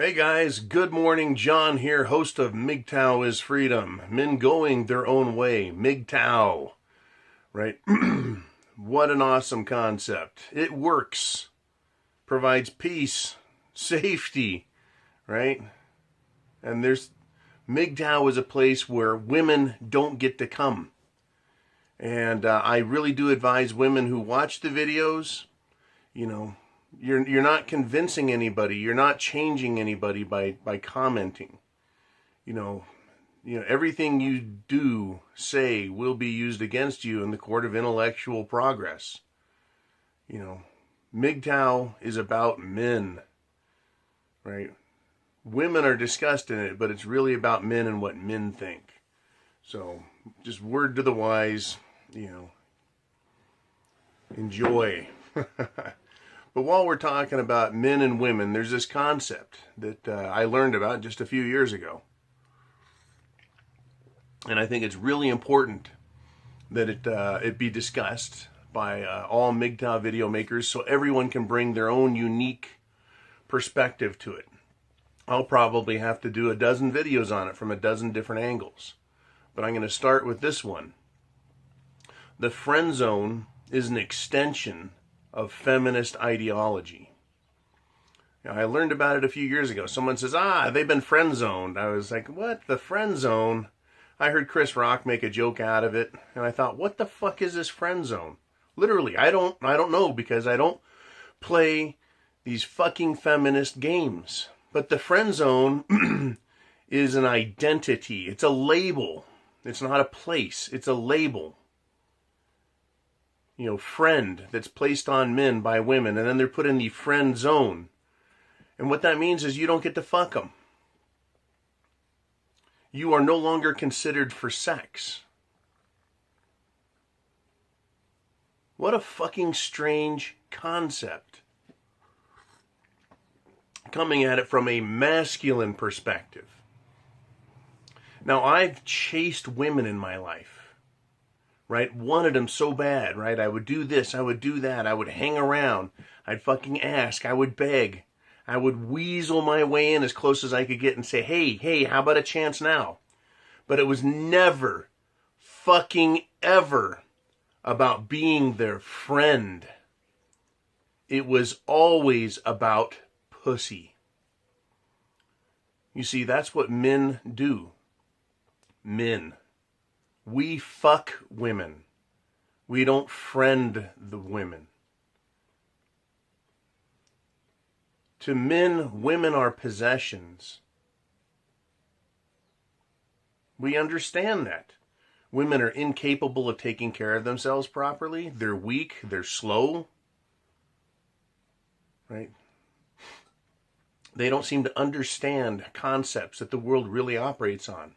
Hey guys, good morning. John here, host of MGTOW is Freedom. Men going their own way. MGTOW. Right? What an awesome concept. It works. Provides peace, safety, right? And MGTOW is a place where women don't get to come. And I really do advise women who watch the videos, you're not convincing anybody. You're not changing anybody by commenting. Everything you do, say, will be used against you in the court of intellectual progress. MGTOW is about men, right? Women are discussed in it, but it's really about men and what men think. So, just word to the wise, enjoy. But while we're talking about men and women, there's this concept that I learned about just a few years ago. And I think it's really important that it be discussed by all MGTOW video makers so everyone can bring their own unique perspective to it. I'll probably have to do a dozen videos on it from a dozen different angles. But I'm going to start with this one. The friend zone is an extension of feminist ideology. I learned about it a few years ago. Someone says, they've been friend zoned. I was like, what? The friend zone? I heard Chris Rock make a joke out of it, and I thought, what the fuck is this friend zone? Literally, I don't know, because I don't play these fucking feminist games. But the friend zone is an identity. It's a label. It's not a place. It's a label. Friend that's placed on men by women, and then they're put in the friend zone. And what that means is you don't get to fuck them. You are no longer considered for sex. What a fucking strange concept. Coming at it from a masculine perspective. Now, I've chased women in my life. Right? Wanted them so bad, right? I would do this, I would do that, I would hang around, I'd fucking ask, I would beg, I would weasel my way in as close as I could get and say, hey, how about a chance now? But it was never, fucking ever, about being their friend. It was always about pussy. You see, that's what men do. Men. We fuck women. We don't friend the women. To men, women are possessions. We understand that. Women are incapable of taking care of themselves properly. They're weak. They're slow. Right? They don't seem to understand concepts that the world really operates on.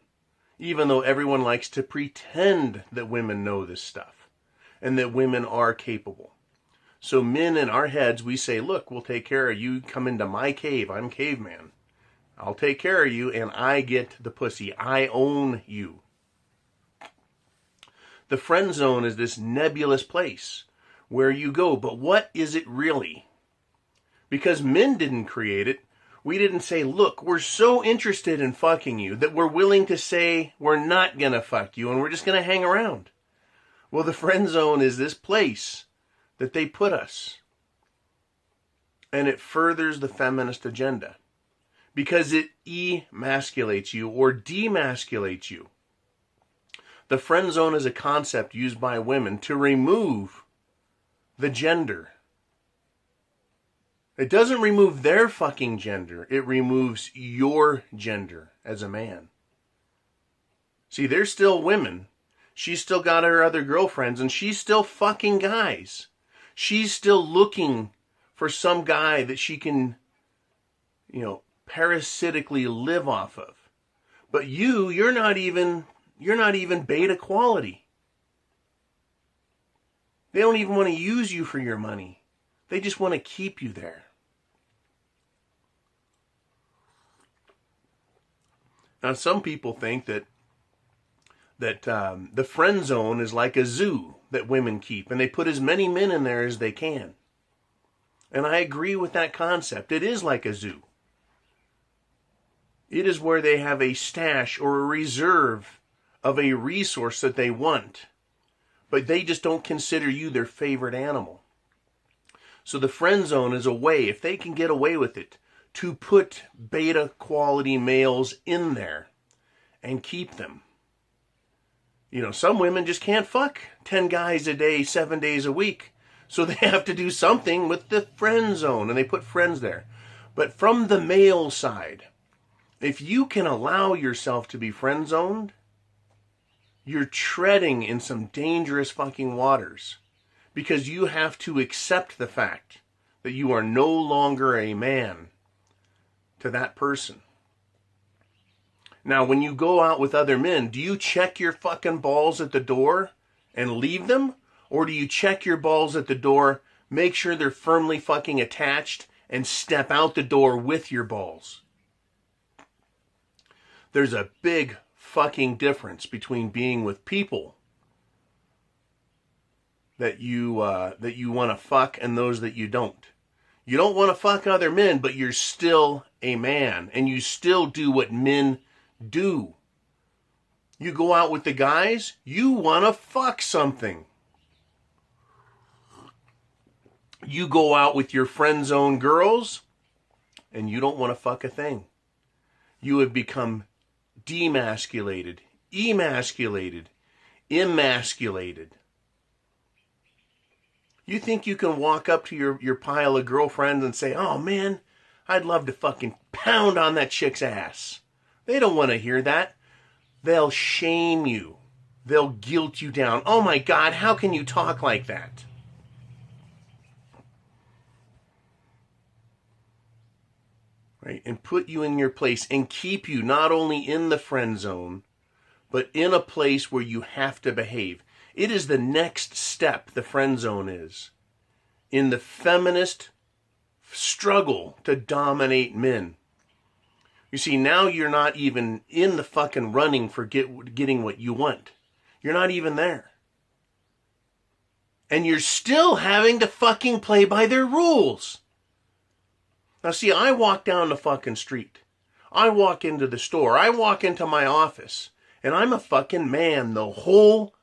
Even though everyone likes to pretend that women know this stuff and that women are capable. So men in our heads, we say, look, we'll take care of you. Come into my cave. I'm caveman. I'll take care of you and I get the pussy. I own you. The friend zone is this nebulous place where you go. But what is it really? Because men didn't create it. We didn't say, look, we're so interested in fucking you that we're willing to say we're not going to fuck you and we're just going to hang around. Well, the friend zone is this place that they put us. And it furthers the feminist agenda because it emasculates you or demasculates you. The friend zone is a concept used by women to remove the gender. It doesn't remove their fucking gender. It removes your gender as a man. See, they're still women. She's still got her other girlfriends, and she's still fucking guys. She's still looking for some guy that she can, parasitically live off of. But you're not even beta quality. They don't even want to use you for your money. They just want to keep you there. Now, some people think that the friend zone is like a zoo that women keep, and they put as many men in there as they can. And I agree with that concept. It is like a zoo. It is where they have a stash or a reserve of a resource that they want, but they just don't consider you their favorite animal. So the friend zone is a way, if they can get away with it, to put beta quality males in there and keep them. You know, some women just can't fuck 10 guys a day, 7 days a week. So they have to do something with the friend zone, and they put friends there. But from the male side, if you can allow yourself to be friend zoned, you're treading in some dangerous fucking waters. Because you have to accept the fact that you are no longer a man to that person. Now, when you go out with other men, do you check your fucking balls at the door and leave them? Or do you check your balls at the door, make sure they're firmly fucking attached, and step out the door with your balls? There's a big fucking difference between being with people that you want to fuck and those that you don't. You don't want to fuck other men, but you're still a man, and you still do what men do. You go out with the guys, you want to fuck something. You go out with your friend zone girls, and you don't want to fuck a thing. You have become demasculated, emasculated, emasculated. You think you can walk up to your pile of girlfriends and say, oh man, I'd love to fucking pound on that chick's ass. They don't want to hear that. They'll shame you. They'll guilt you down. Oh my God, how can you talk like that? Right? And put you in your place and keep you not only in the friend zone, but in a place where you have to behave. It is the next step, the friend zone is, in the feminist struggle to dominate men. You see, now you're not even in the fucking running for getting what you want. You're not even there. And you're still having to fucking play by their rules. Now see, I walk down the fucking street. I walk into the store. I walk into my office. And I'm a fucking man the whole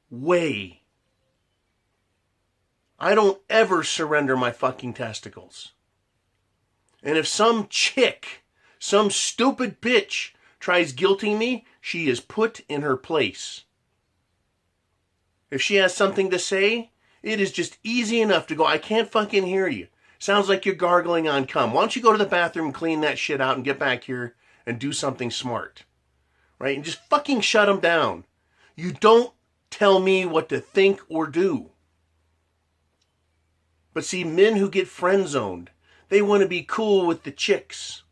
way. I don't ever surrender my fucking testicles. And if some chick, some stupid bitch tries guilting me, she is put in her place. If she has something to say, it is just easy enough to go, I can't fucking hear you. Sounds like you're gargling on cum. Why don't you go to the bathroom and clean that shit out and get back here and do something smart? Right? And just fucking shut them down. You don't tell me what to think or do. But see, men who get friend zoned, they want to be cool with the chicks.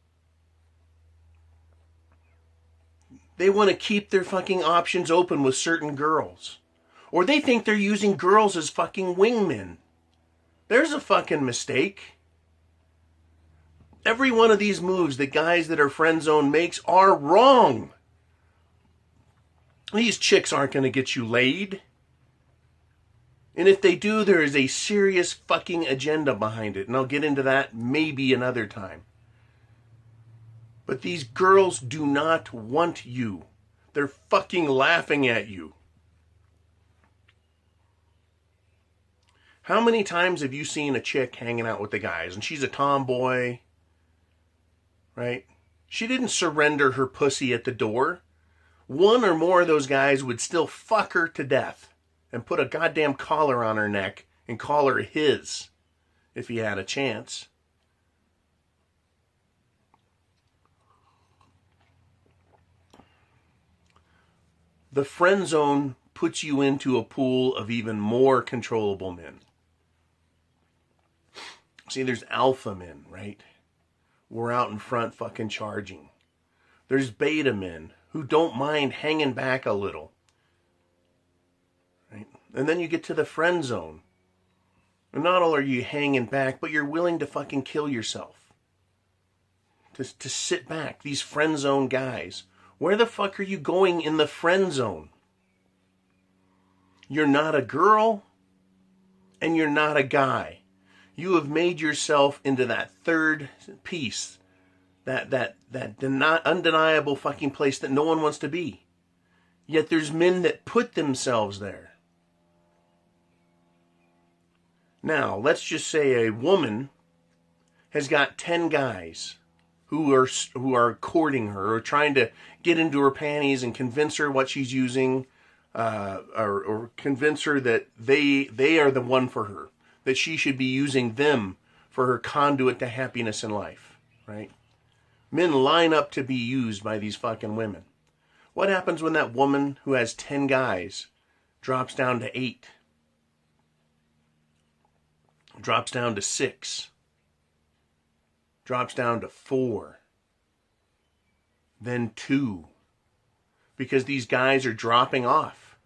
They want to keep their fucking options open with certain girls. Or they think they're using girls as fucking wingmen. There's a fucking mistake. Every one of these moves that guys that are friend zone makes are wrong. These chicks aren't going to get you laid. And if they do, there is a serious fucking agenda behind it. And I'll get into that maybe another time. But these girls do not want you. They're fucking laughing at you. How many times have you seen a chick hanging out with the guys and she's a tomboy, right? She didn't surrender her pussy at the door. One or more of those guys would still fuck her to death and put a goddamn collar on her neck and call her his if he had a chance. The friend zone puts you into a pool of even more controllable men. See, there's alpha men, right? We're out in front fucking charging. There's beta men who don't mind hanging back a little. Right? And then you get to the friend zone. And not only are you hanging back, but you're willing to fucking kill yourself. To sit back. These friend zone guys. Where the fuck are you going in the friend zone? You're not a girl, and you're not a guy. You have made yourself into that third piece undeniable fucking place that no one wants to be. Yet there's men that put themselves there. Now, let's just say a woman has got 10 guys who are courting her, or trying to get into her panties and convince her what she's using, or convince her that they are the one for her, that she should be using them for her conduit to happiness in life, right? Men line up to be used by these fucking women. What happens when that woman who has 10 guys drops down to 8? Drops down to 6? Drops down to 4? Then 2? Because these guys are dropping off.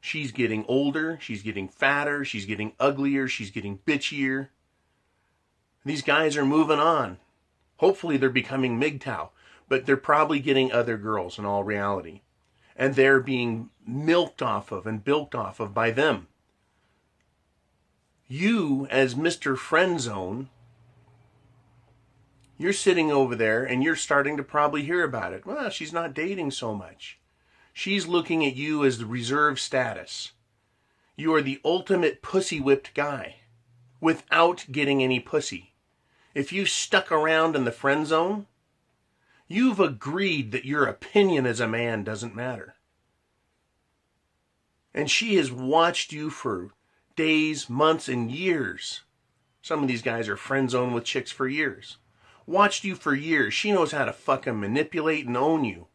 She's getting older, she's getting fatter, she's getting uglier, she's getting bitchier. These guys are moving on. Hopefully they're becoming MGTOW, but they're probably getting other girls in all reality. And they're being milked off of and bilked off of by them. You, as Mr. Friendzone, you're sitting over there and you're starting to probably hear about it. Well, she's not dating so much. She's looking at you as the reserve status. You are the ultimate pussy-whipped guy without getting any pussy. If you stuck around in the friend zone, you've agreed that your opinion as a man doesn't matter. And she has watched you for days, months, and years. Some of these guys are friend zone with chicks for years. Watched you for years. She knows how to fucking manipulate and own you.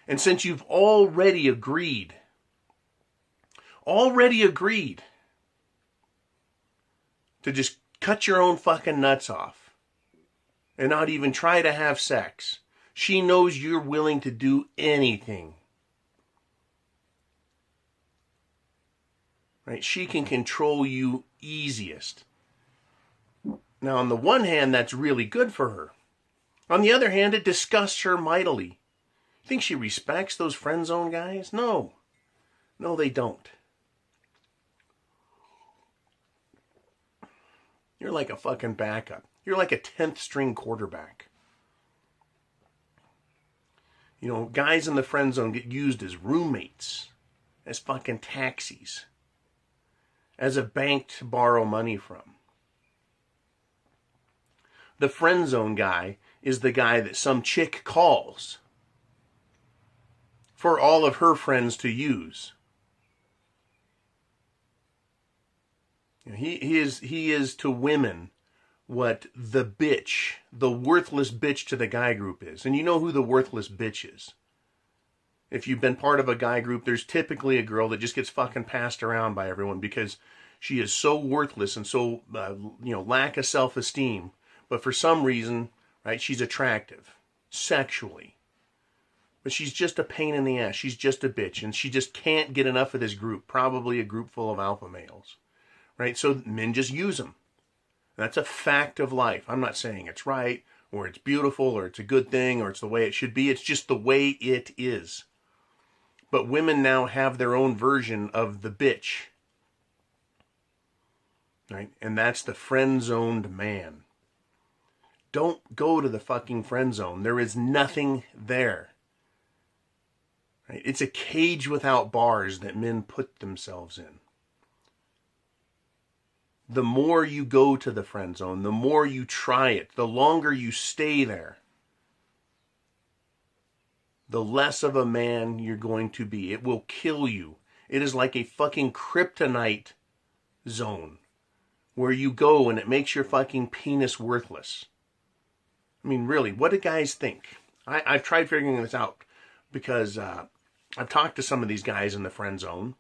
And since you've already agreed to just cut your own fucking nuts off and not even try to have sex, she knows you're willing to do anything. Right? She can control you easiest. Now, on the one hand, that's really good for her. On the other hand, it disgusts her mightily. You think she respects those friend zone guys? No. No, they don't. You're like a fucking backup. You're like a 10th string quarterback. You know, guys in the friend zone get used as roommates, as fucking taxis, as a bank to borrow money from. The friend zone guy is the guy that some chick calls for all of her friends to use. He is to women what the bitch, the worthless bitch to the guy group is. And you know who the worthless bitch is. If you've been part of a guy group, there's typically a girl that just gets fucking passed around by everyone because she is so worthless and so, lack of self-esteem. But for some reason, right, she's attractive sexually. But she's just a pain in the ass. She's just a bitch. And she just can't get enough of this group. Probably a group full of alpha males. Right? So men just use them. That's a fact of life. I'm not saying it's right, or it's beautiful, or it's a good thing, or it's the way it should be. It's just the way it is. But women now have their own version of the bitch. Right? And that's the friend-zoned man. Don't go to the fucking friend zone. There is nothing there. Right? It's a cage without bars that men put themselves in. The more you go to the friend zone, the more you try it, the longer you stay there, the less of a man you're going to be. It will kill you. It is like a fucking kryptonite zone where you go and it makes your fucking penis worthless. I mean, really, what do guys think? I've tried figuring this out because I've talked to some of these guys in the friend zone.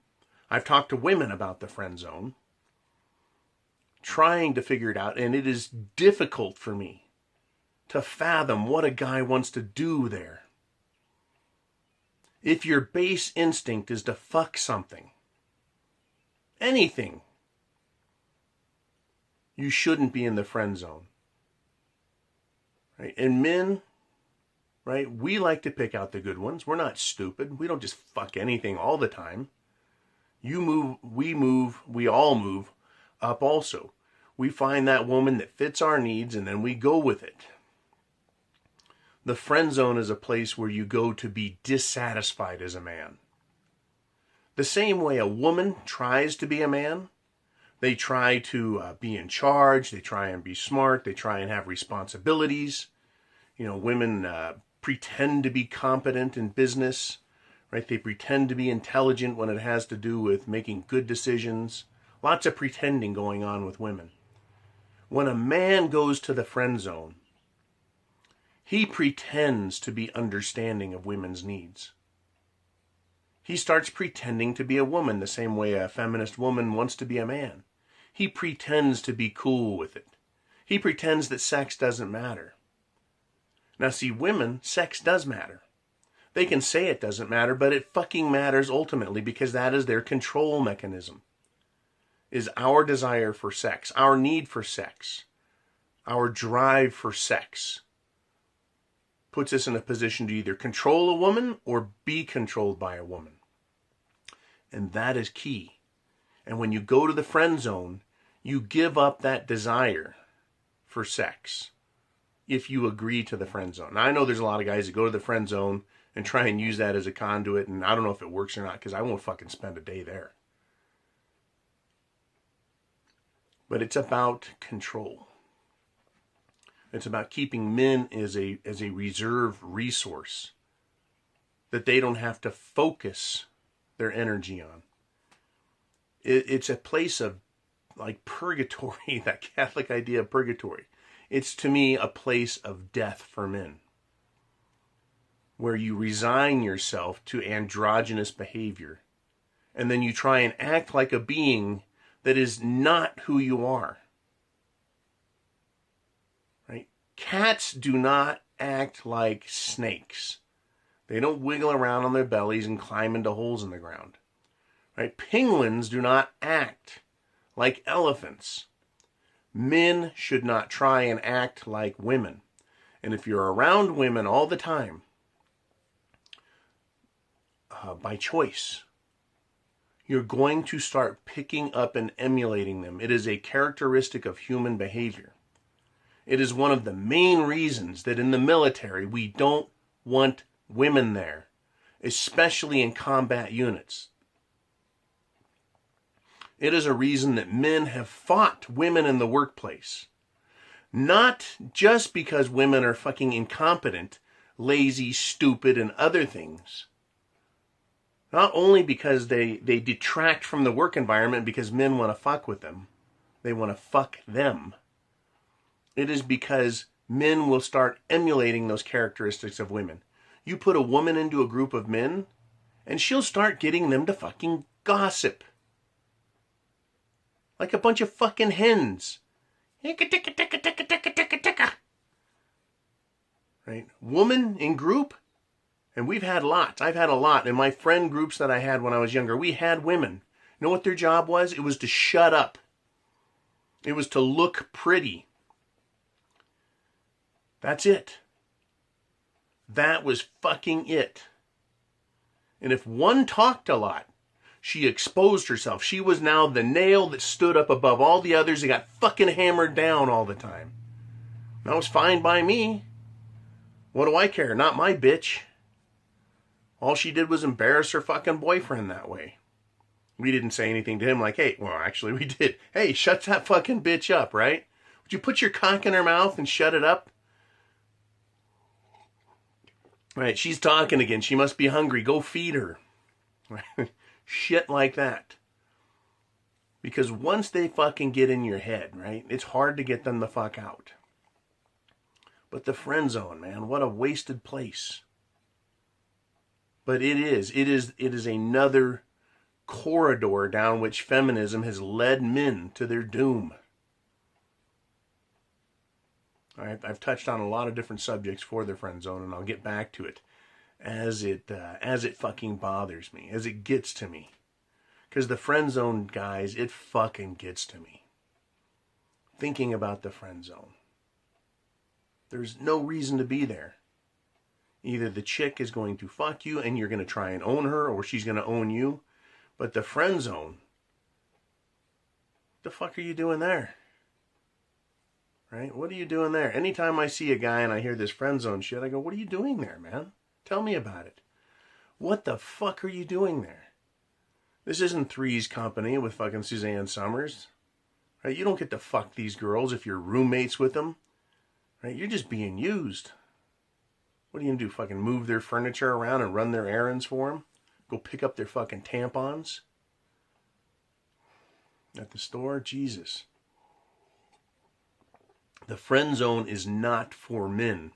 I've talked to women about the friend zone, trying to figure it out, and it is difficult for me to fathom what a guy wants to do there. If your base instinct is to fuck something, anything, you shouldn't be in the friend zone. Right? And men, right, we like to pick out the good ones. We're not stupid. We don't just fuck anything all the time. You move, we all move up also. We find that woman that fits our needs and then we go with it. The friend zone is a place where you go to be dissatisfied as a man. The same way a woman tries to be a man, they try to be in charge, they try and be smart, they try and have responsibilities. You know, women pretend to be competent in business, right? They pretend to be intelligent when it has to do with making good decisions. Lots of pretending going on with women. When a man goes to the friend zone, he pretends to be understanding of women's needs. He starts pretending to be a woman the same way a feminist woman wants to be a man. He pretends to be cool with it. He pretends that sex doesn't matter. Now see, women, sex does matter. They can say it doesn't matter, but it fucking matters ultimately because that is their control mechanism. Is our desire for sex, our need for sex, our drive for sex puts us in a position to either control a woman or be controlled by a woman. And that is key. And when you go to the friend zone, you give up that desire for sex if you agree to the friend zone. Now, I know there's a lot of guys that go to the friend zone and try and use that as a conduit, and I don't know if it works or not because I won't fucking spend a day there. But it's about control. It's about keeping men as a reserve resource that they don't have to focus their energy on. It's a place of like purgatory, that Catholic idea of purgatory. It's to me a place of death for men, where you resign yourself to androgynous behavior and then you try and act like a being that is not who you are. Right? Cats do not act like snakes. They don't wiggle around on their bellies and climb into holes in the ground. Right? Penguins do not act like elephants. Men should not try and act like women. And if you're around women all the time, by choice, you're going to start picking up and emulating them. It is a characteristic of human behavior. It is one of the main reasons that in the military we don't want women there, especially in combat units. It is a reason that men have fought women in the workplace. Not just because women are fucking incompetent, lazy, stupid, and other things. Not only because they detract from the work environment because men want to fuck with them. They want to fuck them. It is because men will start emulating those characteristics of women. You put a woman into a group of men, and she'll start getting them to fucking gossip. Like a bunch of fucking hens. Right? Woman in group, and we've had lots. I've had a lot. In my friend groups that I had when I was younger, we had women. You know what their job was? It was to shut up. It was to look pretty. That's it. That was fucking it. And if one talked a lot, she exposed herself. She was now the nail that stood up above all the others and got fucking hammered down all the time. That was fine by me. What do I care? Not my bitch. All she did was embarrass her fucking boyfriend that way. We didn't say anything to him like, hey, well, actually we did. Hey, shut that fucking bitch up, right? Would you put your cock in her mouth and shut it up? Right, she's talking again. She must be hungry. Go feed her. Shit like that. Because once they fucking get in your head, right, it's hard to get them the fuck out. But the friend zone, man, what a wasted place. But it is another corridor down which feminism has led men to their doom. All right, I've touched on a lot of different subjects for the friend zone, and I'll get back to it as it fucking bothers me, as it gets to me. Because the friend zone, guys, it fucking gets to me. Thinking about the friend zone. There's no reason to be there. Either the chick is going to fuck you and you're going to try and own her, or she's going to own you. But the friend zone, what the fuck are you doing there? right? What are you doing there? Anytime I see a guy and I hear this friend zone shit, I go, what are you doing there, man? Tell me about it. What the fuck are you doing there? This isn't Three's Company with fucking Suzanne Summers. Right? You don't get to fuck these girls if you're roommates with them. Right? You're just being used. What are you going to do? Fucking move their furniture around and run their errands for them? Go pick up their fucking tampons? At the store? Jesus. The friend zone is not for men.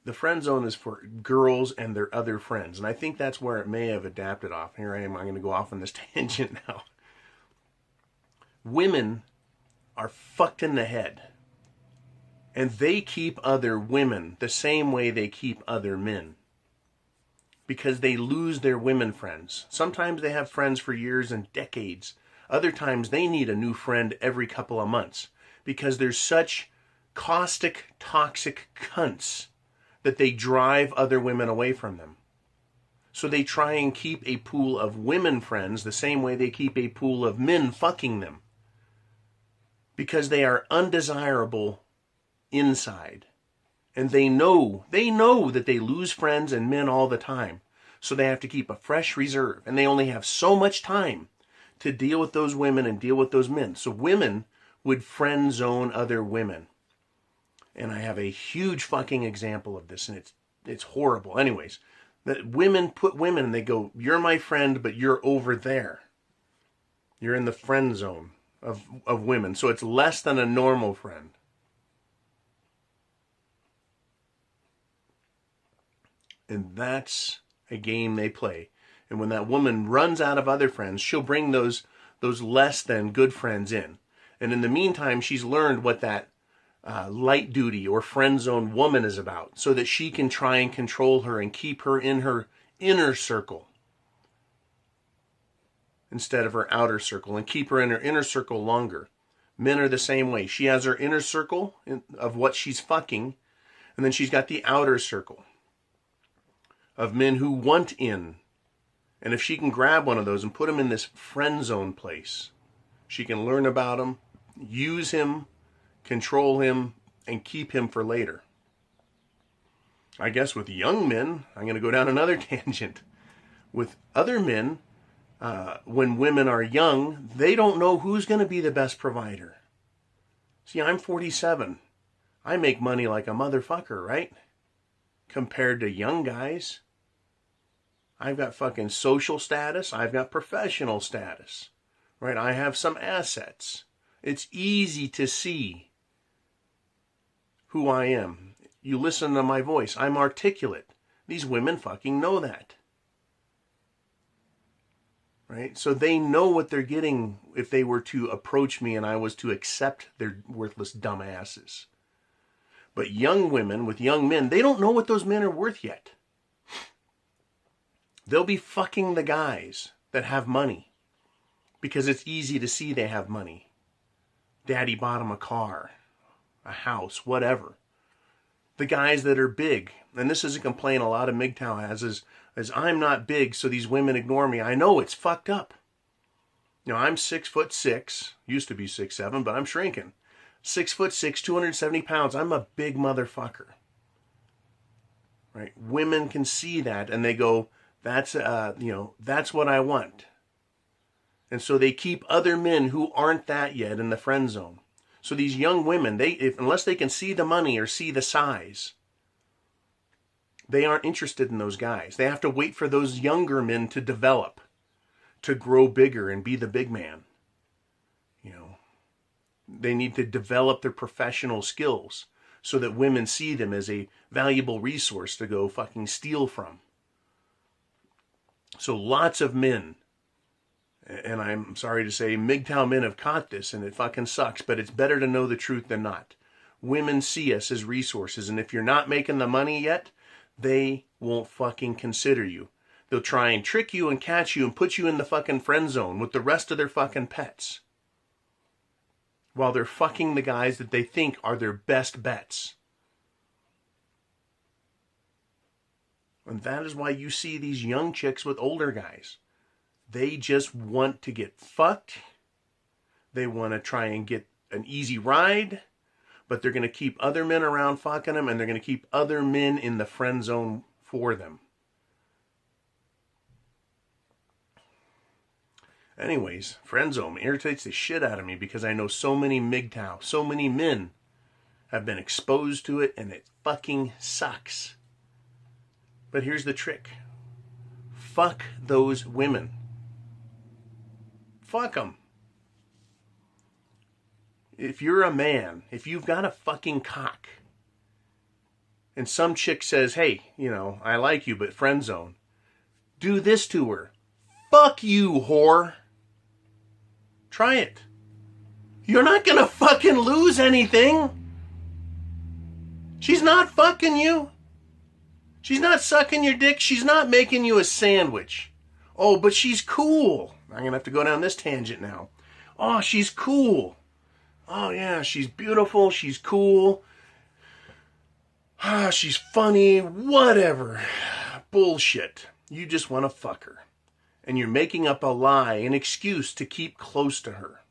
The friend zone is for girls and their other friends. And I think that's where it may have adapted off. Here I am. I'm going to go off on this tangent now. Women are fucked in the head. And they keep other women the same way they keep other men. Because they lose their women friends. Sometimes they have friends for years and decades. Other times they need a new friend every couple of months. Because they're such caustic, toxic cunts that they drive other women away from them. So they try and keep a pool of women friends the same way they keep a pool of men fucking them. Because they are undesirable inside. And they know that they lose friends and men all the time. So they have to keep a fresh reserve. And they only have so much time to deal with those women and deal with those men. So women would friend zone other women. And I have a huge fucking example of this, and it's horrible. Anyways, that women put women and they go, you're my friend, but you're over there. You're in the friend zone of women. So it's less than a normal friend. And that's a game they play. And when that woman runs out of other friends, she'll bring those less than good friends in. And in the meantime, she's learned what that light duty or friend zone woman is about, so that she can try and control her and keep her in her inner circle instead of her outer circle, and keep her in her inner circle longer. Men are the same way. She has her inner circle of what she's fucking, and then she's got the outer circle of men who want in. And if she can grab one of those and put him in this friend zone place, she can learn about him, use him, control him, and keep him for later. I guess with young men, I'm going to go down another tangent. With other men, when women are young, they don't know who's going to be the best provider. See, I'm 47. I make money like a motherfucker, right? Compared to young guys. I've got fucking social status. I've got professional status, right? I have some assets. It's easy to see who I am. You listen to my voice. I'm articulate. These women fucking know that. Right? So they know what they're getting if they were to approach me and I was to accept their worthless dumb asses. But young women with young men, they don't know what those men are worth yet. They'll be fucking the guys that have money because it's easy to see they have money. Daddy bought them a car, a house, whatever. The guys that are big, and this is a complaint a lot of MGTOW has, is I'm not big, so these women ignore me. I know it's fucked up. You know, I'm 6'6", used to be 6'7", but I'm shrinking. 6'6", 270 pounds. I'm a big motherfucker. Right? Women can see that, and they go, that's what I want. And so they keep other men who aren't that yet in the friend zone. So these young women, unless they can see the money or see the size, they aren't interested in those guys. They have to wait for those younger men to develop, to grow bigger and be the big man. You know, they need to develop their professional skills so that women see them as a valuable resource to go fucking steal from. So lots of men, and I'm sorry to say, MGTOW men have caught this, and it fucking sucks, but it's better to know the truth than not. Women see us as resources, and if you're not making the money yet, they won't fucking consider you. They'll try and trick you and catch you and put you in the fucking friend zone with the rest of their fucking pets, while they're fucking the guys that they think are their best bets. And that is why you see these young chicks with older guys. They just want to get fucked. They want to try and get an easy ride, but they're going to keep other men around fucking them, and they're going to keep other men in the friend zone for them. Anyways, friend zone irritates the shit out of me because I know so many MGTOW, so many men have been exposed to it, and it fucking sucks. But here's the trick. Fuck those women. Fuck them. If you're a man, if you've got a fucking cock, and some chick says, hey, you know, I like you, but friend zone, do this to her. Fuck you, whore. Try it. You're not gonna fucking lose anything. She's not fucking you. She's not sucking your dick. She's not making you a sandwich. Oh, but she's cool. I'm gonna have to go down this tangent now. Oh, she's cool. Oh, yeah, she's beautiful. She's cool. Ah, she's funny. Whatever. Bullshit. You just want to fuck her. And you're making up a lie, an excuse to keep close to her.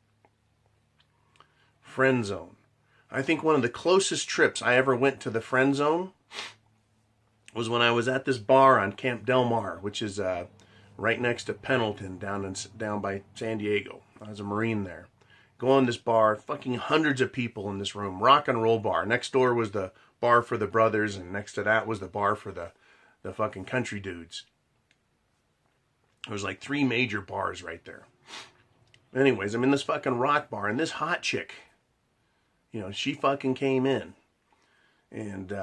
Friend zone. I think one of the closest trips I ever went to the friend zone was when I was at this bar on Camp Del Mar, which is right next to Pendleton down by San Diego. I was a Marine there. Go in this bar, fucking hundreds of people in this room, rock and roll bar. Next door was the bar for the brothers, and next to that was the bar for the fucking country dudes. There was like 3 major bars right there. Anyways, I'm in this fucking rock bar, and this hot chick, you know, she fucking came in, and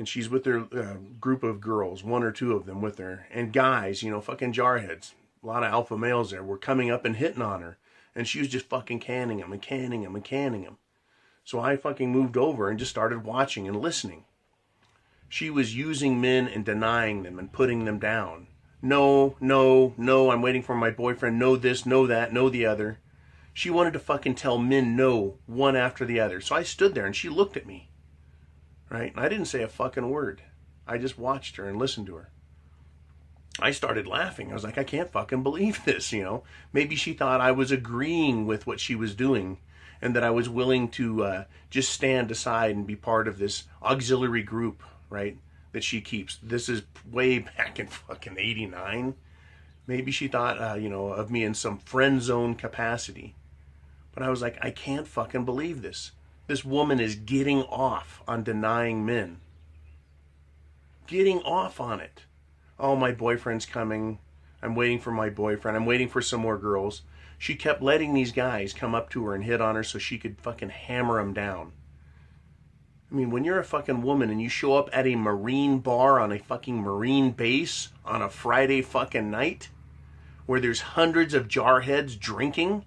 she's with her group of girls, 1 or 2 of them with her, and guys, you know, fucking jarheads, a lot of alpha males there, were coming up and hitting on her. And she was just fucking canning him and canning him and canning him. So I fucking moved over and just started watching and listening. She was using men and denying them and putting them down. No, no, no, I'm waiting for my boyfriend. No this, no that, no the other. She wanted to fucking tell men no, one after the other. So I stood there and she looked at me. Right? And I didn't say a fucking word. I just watched her and listened to her. I started laughing. I was like, I can't fucking believe this, you know. Maybe she thought I was agreeing with what she was doing and that I was willing to just stand aside and be part of this auxiliary group, right, that she keeps. This is way back in fucking 89. Maybe she thought, you know, of me in some friend zone capacity. But I was like, I can't fucking believe this. This woman is getting off on denying men. Getting off on it. Oh, my boyfriend's coming. I'm waiting for my boyfriend. I'm waiting for some more girls. She kept letting these guys come up to her and hit on her so she could fucking hammer them down. I mean, when you're a fucking woman and you show up at a Marine bar on a fucking Marine base on a Friday fucking night where there's hundreds of jarheads drinking,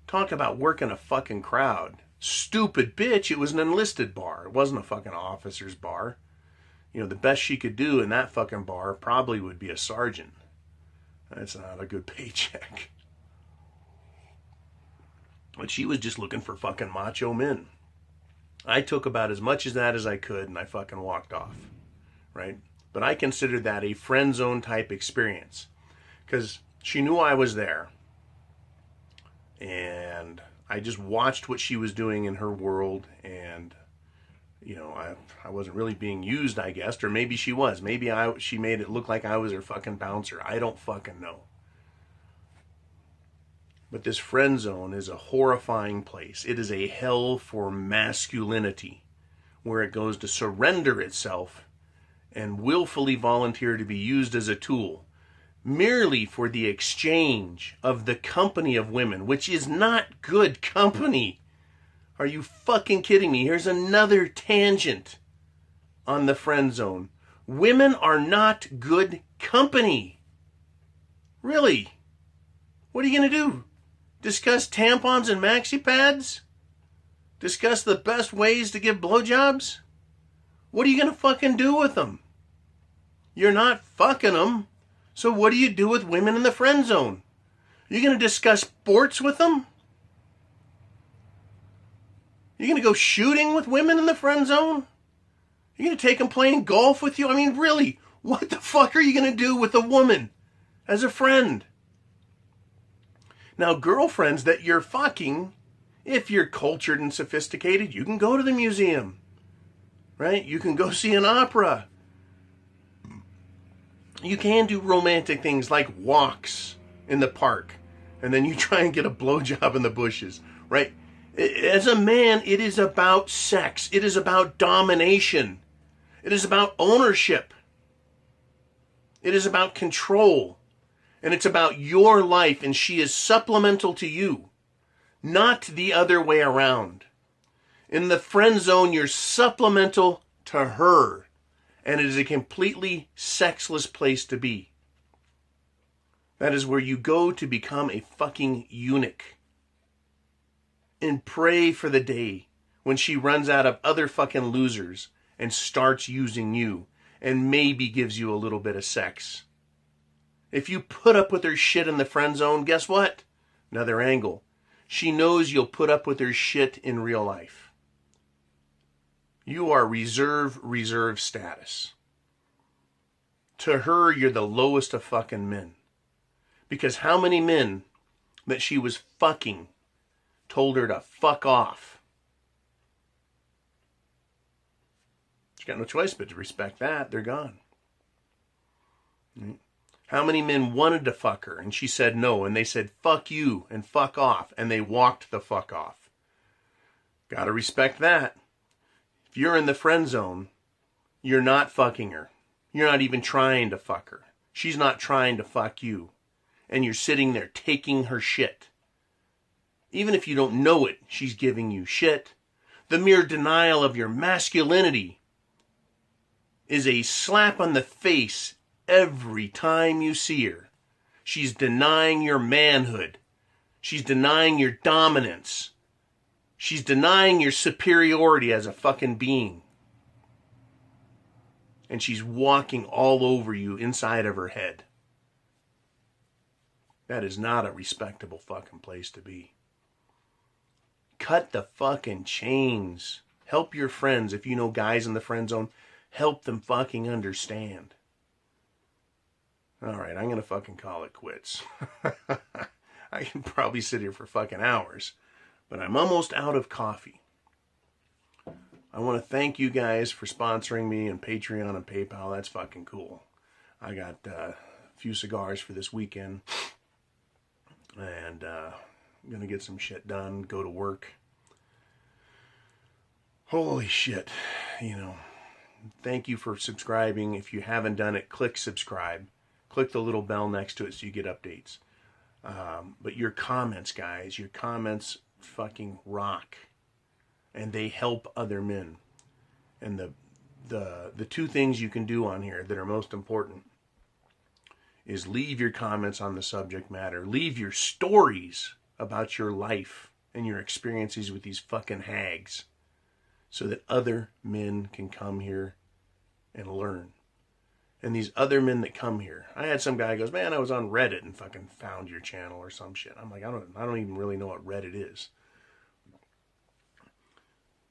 talk about working a fucking crowd. Stupid bitch, it was an enlisted bar. It wasn't a fucking officer's bar. You know, the best she could do in that fucking bar probably would be a sergeant. That's not a good paycheck. But she was just looking for fucking macho men. I took about as much of that as I could and I fucking walked off. Right? But I considered that a friend zone type experience. Because she knew I was there. And I just watched what she was doing in her world, and you know, I wasn't really being used, I guess, or maybe she was. Maybe she made it look like I was her fucking bouncer. I don't fucking know. But this friend zone is a horrifying place. It is a hell for masculinity, where it goes to surrender itself and willfully volunteer to be used as a tool, merely for the exchange of the company of women, which is not good company. Are you fucking kidding me? Here's another tangent on the friend zone. Women are not good company. Really? What are you going to do? Discuss tampons and maxi pads? Discuss the best ways to give blowjobs? What are you going to fucking do with them? You're not fucking them. So what do you do with women in the friend zone? Are you going to discuss sports with them? You're going to go shooting with women in the friend zone? You're going to take them playing golf with you? I mean, really, what the fuck are you going to do with a woman as a friend? Now, girlfriends that you're fucking, if you're cultured and sophisticated, you can go to the museum, right? You can go see an opera. You can do romantic things like walks in the park, and then you try and get a blowjob in the bushes, right? As a man, it is about sex. It is about domination. It is about ownership. It is about control. And it's about your life, and she is supplemental to you, not the other way around. In the friend zone, you're supplemental to her, and it is a completely sexless place to be. That is where you go to become a fucking eunuch. And pray for the day when she runs out of other fucking losers and starts using you and maybe gives you a little bit of sex. If you put up with her shit in the friend zone, guess what? Another angle. She knows you'll put up with her shit in real life. You are reserve status. To her, you're the lowest of fucking men. Because how many men that she was fucking told her to fuck off? She got no choice but to respect that. They're gone. How many men wanted to fuck her and she said no, and they said fuck you and fuck off, and they walked the fuck off? Gotta respect that. If you're in the friend zone, you're not fucking her. You're not even trying to fuck her. She's not trying to fuck you. And you're sitting there taking her shit. Even if you don't know it, she's giving you shit. The mere denial of your masculinity is a slap on the face every time you see her. She's denying your manhood. She's denying your dominance. She's denying your superiority as a fucking being. And she's walking all over you inside of her head. That is not a respectable fucking place to be. Cut the fucking chains. Help your friends. If you know guys in the friend zone, help them fucking understand. All right, I'm going to fucking call it quits. I can probably sit here for fucking hours, but I'm almost out of coffee. I want to thank you guys for sponsoring me on Patreon and PayPal. That's fucking cool. I got a few cigars for this weekend, and I'm going to get some shit done, go to work. Holy shit, you know. Thank you for subscribing. If you haven't done it, click subscribe. Click the little bell next to it so you get updates. But your comments, guys, your comments fucking rock. And they help other men. And the two things you can do on here that are most important is leave your comments on the subject matter. Leave your stories about your life and your experiences with these fucking hags, so that other men can come here and learn. And these other men that come here, I had some guy goes, man, I was on Reddit and fucking found your channel or some shit. I'm like, I don't even really know what Reddit is.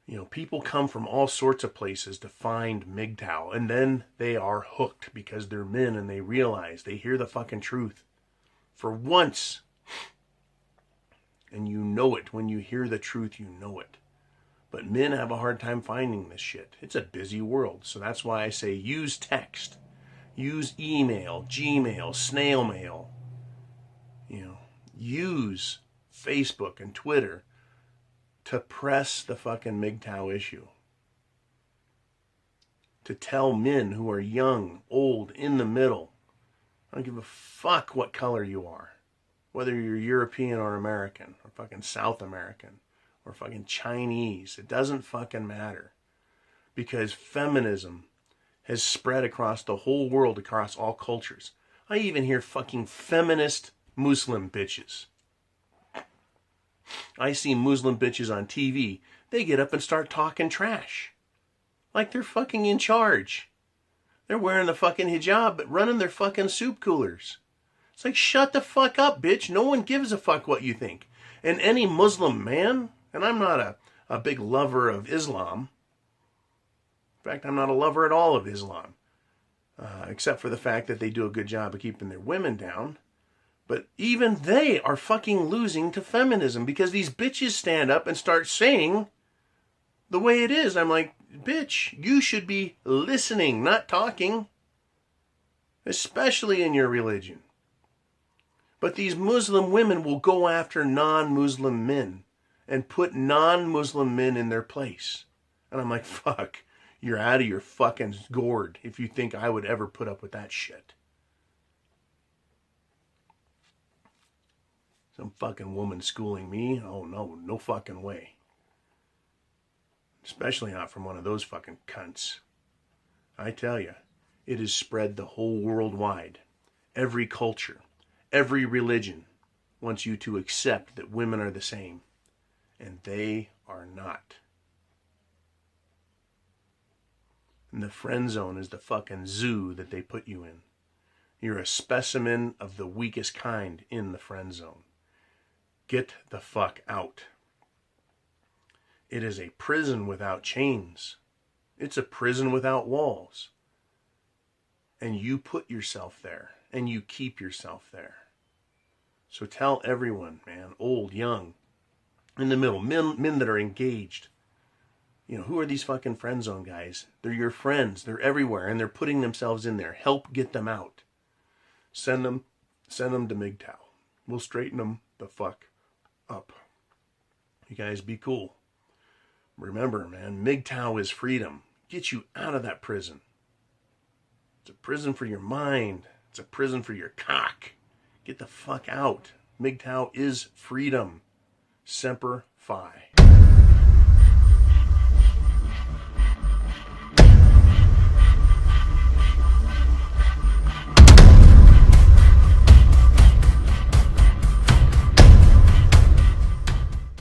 You know, people come from all sorts of places to find MGTOW, and then they are hooked because they're men and they realize, they hear the fucking truth for once. And you know it. When you hear the truth, you know it. But men have a hard time finding this shit. It's a busy world. So that's why I say use text. Use email, Gmail, snail mail. You know, use Facebook and Twitter to press the fucking MGTOW issue. To tell men who are young, old, in the middle, I don't give a fuck what color you are. Whether you're European or American, or fucking South American, or fucking Chinese. It doesn't fucking matter. Because feminism has spread across the whole world, across all cultures. I even hear fucking feminist Muslim bitches. I see Muslim bitches on TV. They get up and start talking trash. Like they're fucking in charge. They're wearing the fucking hijab, but running their fucking soup coolers. It's like, shut the fuck up, bitch. No one gives a fuck what you think. And any Muslim man, and I'm not a big lover of Islam. In fact, I'm not a lover at all of Islam. Except for the fact that they do a good job of keeping their women down. But even they are fucking losing to feminism because these bitches stand up and start saying the way it is. I'm like, bitch, you should be listening, not talking. Especially in your religion. But these Muslim women will go after non-Muslim men and put non-Muslim men in their place. And I'm like, fuck, you're out of your fucking gourd if you think I would ever put up with that shit. Some fucking woman schooling me? Oh no, no fucking way. Especially not from one of those fucking cunts. I tell you, it has spread the whole world wide. Every culture, every religion wants you to accept that women are the same. And they are not. And the friend zone is the fucking zoo that they put you in. You're a specimen of the weakest kind in the friend zone. Get the fuck out. It is a prison without chains. It's a prison without walls. And you put yourself there. And you keep yourself there. So tell everyone, man, old, young, in the middle, men that are engaged. You know, who are these fucking friend zone guys? They're your friends. They're everywhere. And they're putting themselves in there. Help get them out. Send them to MGTOW. We'll straighten them the fuck up. You guys be cool. Remember, man, MGTOW is freedom. Get you out of that prison. It's a prison for your mind. It's a prison for your cock. Get the fuck out. MGTOW is freedom. Semper Fi.